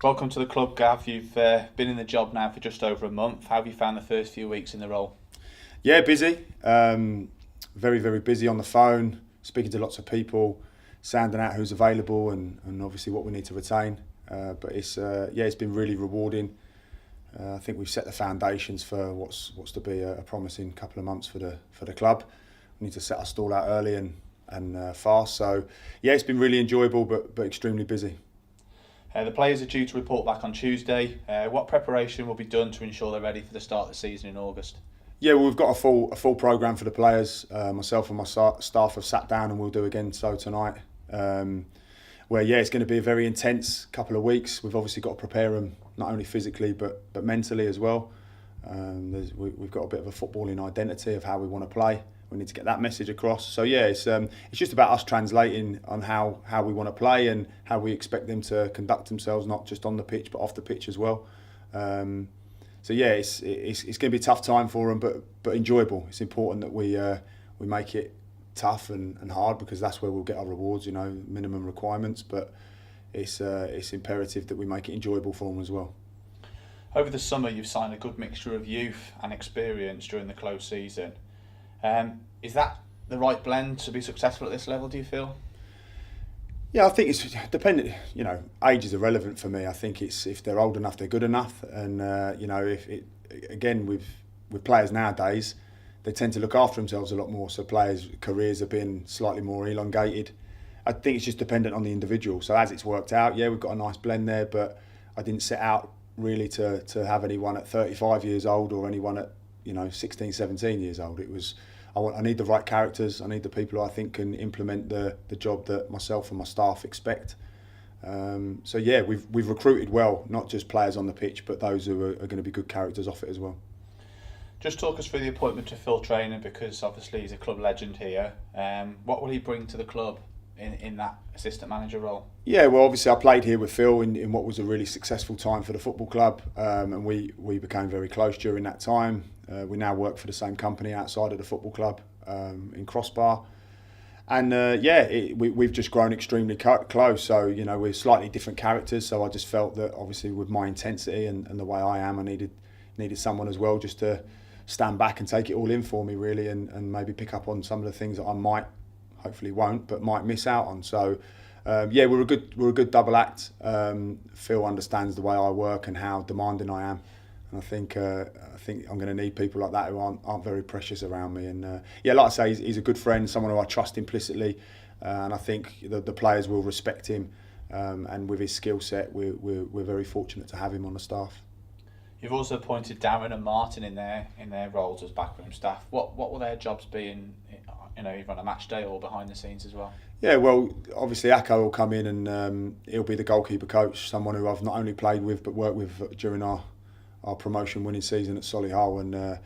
Welcome to the club, Gav. You've been in the job now for just over a month. How have you found the first few weeks in the role? Yeah, busy. Very, very busy on the phone, speaking to lots of people, sounding out who's available and obviously what we need to retain. But it's been really rewarding. I think we've set the foundations for what's to be a promising couple of months for the club. We need to set our stall out early and fast. So yeah, it's been really enjoyable, but extremely busy. The players are due to report back on Tuesday. What preparation will be done to ensure they're ready for the start of the season in August? Yeah, well, we've got a full program for the players. Myself and my staff have sat down, and we'll do again so tonight. Where it's going to be a very intense couple of weeks. We've obviously got to prepare them not only physically but mentally as well. We've got a bit of a footballing identity of how we want to play. We need to get that message across. So yeah, it's just about us translating on how we want to play and how we expect them to conduct themselves, not just on the pitch but off the pitch as well. So yeah, it's going to be a tough time for them, but enjoyable. It's important that we make it tough and hard because that's where we'll get our rewards. Minimum requirements, but it's imperative that we make it enjoyable for them as well. Over the summer, you've signed a good mixture of youth and experience during the close season. Is that the right blend to be successful at this level, do you feel? Yeah, I think it's dependent. Age is irrelevant for me. I think it's if they're old enough, they're good enough. And if it again with players nowadays, they tend to look after themselves a lot more. So players' careers have been slightly more elongated. I think it's just dependent on the individual. So as it's worked out, yeah, we've got a nice blend there. But I didn't set out really to have anyone at 35 years old or anyone at 16, 17 years old. It was I need the right characters. I need the people who I think can implement the job that myself and my staff expect. So yeah, we've recruited well, not just players on the pitch, but those who are going to be good characters off it as well. Just talk us through the appointment to Phil Trainer, because obviously he's a club legend here. What will he bring to the club in that assistant manager role? Yeah, well, obviously I played here with Phil in what was a really successful time for the football club, and we became very close during that time. We now work for the same company outside of the football club in Crossbar. And we've just grown extremely close. So, we're slightly different characters. So I just felt that obviously with my intensity and the way I am, I needed someone as well just to stand back and take it all in for me really and maybe pick up on some of the things that I might, hopefully won't, but might miss out on. So we're a good double act. Phil understands the way I work and how demanding I am. And I think I'm going to need people like that who aren't very precious around me. And like I say, he's a good friend, someone who I trust implicitly, and I think the players will respect him. And with his skill set, we're very fortunate to have him on the staff. You've also appointed Darren and Martin in their roles as backroom staff. What will their jobs be in either on a match day or behind the scenes as well? Yeah, well, obviously Akko will come in and he'll be the goalkeeper coach, someone who I've not only played with but worked with during our promotion winning season at Solihull. And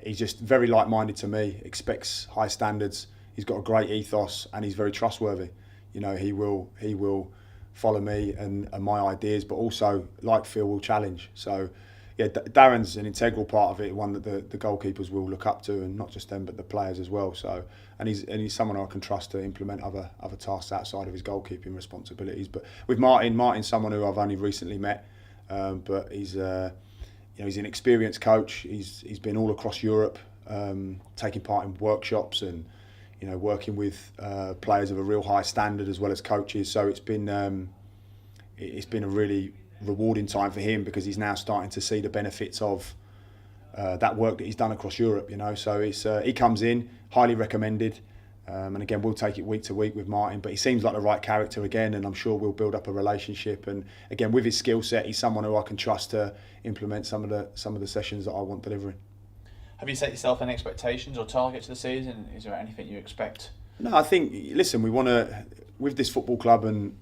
he's just very like-minded to me, expects high standards. He's got a great ethos and he's very trustworthy. He will follow me and my ideas, but also, like Phil, will challenge. So yeah, Darren's an integral part of it, one that the goalkeepers will look up to, and not just them but the players as well. So and he's someone I can trust to implement other tasks outside of his goalkeeping responsibilities. But with Martin's someone who I've only recently met, but he's he's an experienced coach. He's been all across Europe, taking part in workshops and working with players of a real high standard as well as coaches. So it's been a really rewarding time for him because he's now starting to see the benefits of that work that he's done across Europe. So he comes in highly recommended, and again we'll take it week to week with Martin. But he seems like the right character again, and I'm sure we'll build up a relationship. And again, with his skill set, he's someone who I can trust to implement some of the sessions that I want delivering. Have you set yourself any expectations or targets for the season? Is there anything you expect? No, I think, listen, we want to, with this football club and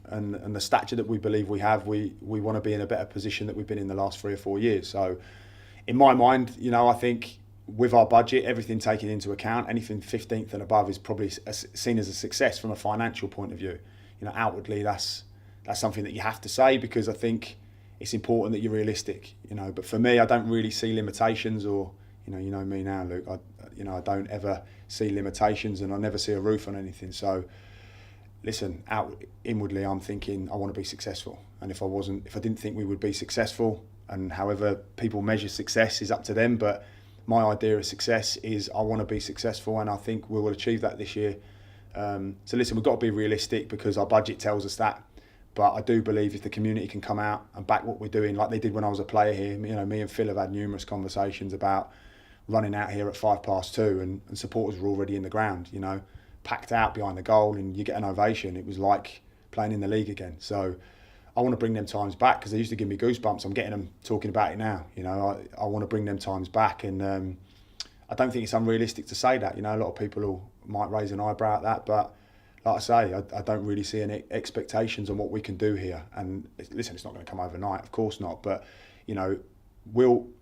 the stature that we believe we have, we want to be in a better position that we've been in the last 3 or 4 years. So in my mind, I think with our budget, everything taken into account, anything 15th and above is probably seen as a success from a financial point of view. Outwardly, that's something that you have to say because I think it's important that you're realistic. But for me, I don't really see limitations or, you know me now, Luke. I don't ever see limitations, and I never see a roof on anything. So listen, inwardly, I'm thinking I want to be successful. And if I didn't think we would be successful, and however people measure success is up to them, but my idea of success is I want to be successful, and I think we will achieve that this year. So listen, we've got to be realistic because our budget tells us that. But I do believe if the community can come out and back what we're doing, like they did when I was a player here, you know, me and Phil have had numerous conversations about running out here at 2:05, and supporters were already in the ground, you know, packed out behind the goal, and you get an ovation. It was like playing in the league again. So I want to bring them times back because they used to give me goosebumps. I'm getting them talking about it now. You know, I want to bring them times back, and I don't think it's unrealistic to say that. You know, a lot of people might raise an eyebrow at that, but like I say, I don't really see any expectations on what we can do here. And listen, it's not going to come overnight, of course not. But you know,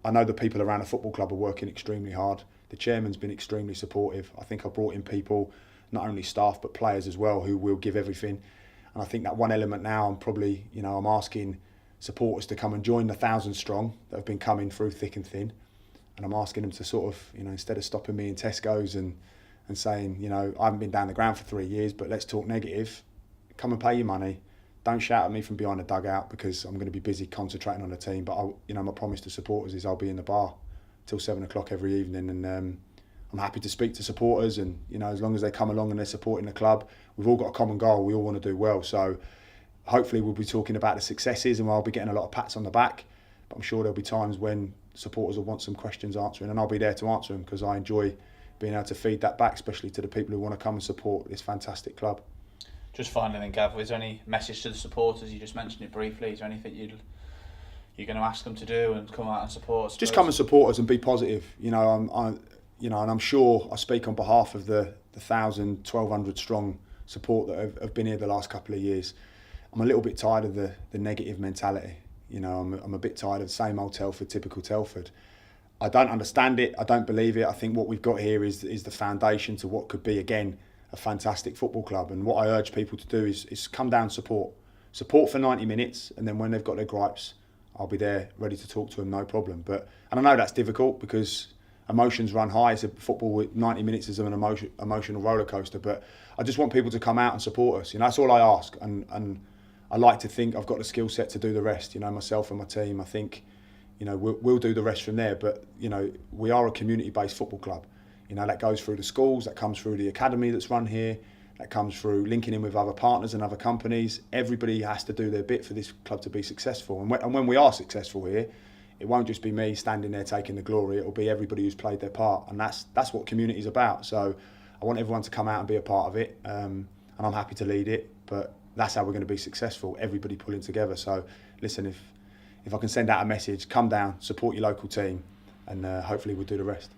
I know the people around the football club are working extremely hard. The chairman's been extremely supportive. I think I brought in people, not only staff but players as well, who will give everything. And I think that one element now, I'm asking supporters to come and join the 1,000 strong that have been coming through thick and thin. And I'm asking them to sort of, you know, instead of stopping me in Tesco's and saying, you know, I haven't been down the ground for 3 years, but let's talk negative, come and pay your money. Don't shout at me from behind the dugout because I'm going to be busy concentrating on the team. But my promise to supporters is I'll be in the bar till 7 o'clock every evening, and I'm happy to speak to supporters. And you know, as long as they come along and they're supporting the club, we've all got a common goal. We all want to do well. So hopefully we'll be talking about the successes, and I'll be getting a lot of pats on the back. But I'm sure there'll be times when supporters will want some questions answering, and I'll be there to answer them because I enjoy being able to feed that back, especially to the people who want to come and support this fantastic club. Just finally then, Gav, is there any message to the supporters? You just mentioned it briefly. Is there anything you're going to ask them to do and come out and support us? Just come and support us and be positive. You know, and I'm sure I speak on behalf of the 1,000, 1,200 strong support that have been here the last couple of years. I'm a little bit tired of the negative mentality. You know, I'm a bit tired of the same old Telford, typical Telford. I don't understand it. I don't believe it. I think what we've got here is the foundation to what could be, again, a fantastic football club. And what I urge people to do is come down, support for 90 minutes, and then when they've got their gripes, I'll be there ready to talk to them, no problem. And I know that's difficult because emotions run high. It's a football with 90 minutes is an emotional roller coaster. But I just want people to come out and support us. You know, that's all I ask. And I like to think I've got the skill set to do the rest. You know, myself and my team. I think, you know, we'll do the rest from there. But you know, we are a community-based football club. You know, that goes through the schools, that comes through the academy that's run here, that comes through linking in with other partners and other companies. Everybody has to do their bit for this club to be successful. And when we are successful here, it won't just be me standing there taking the glory. It'll be everybody who's played their part, and that's what community is about. So I want everyone to come out and be a part of it, and I'm happy to lead it. But that's how we're going to be successful. Everybody pulling together. So listen, if I can send out a message, come down, support your local team, and hopefully we'll do the rest.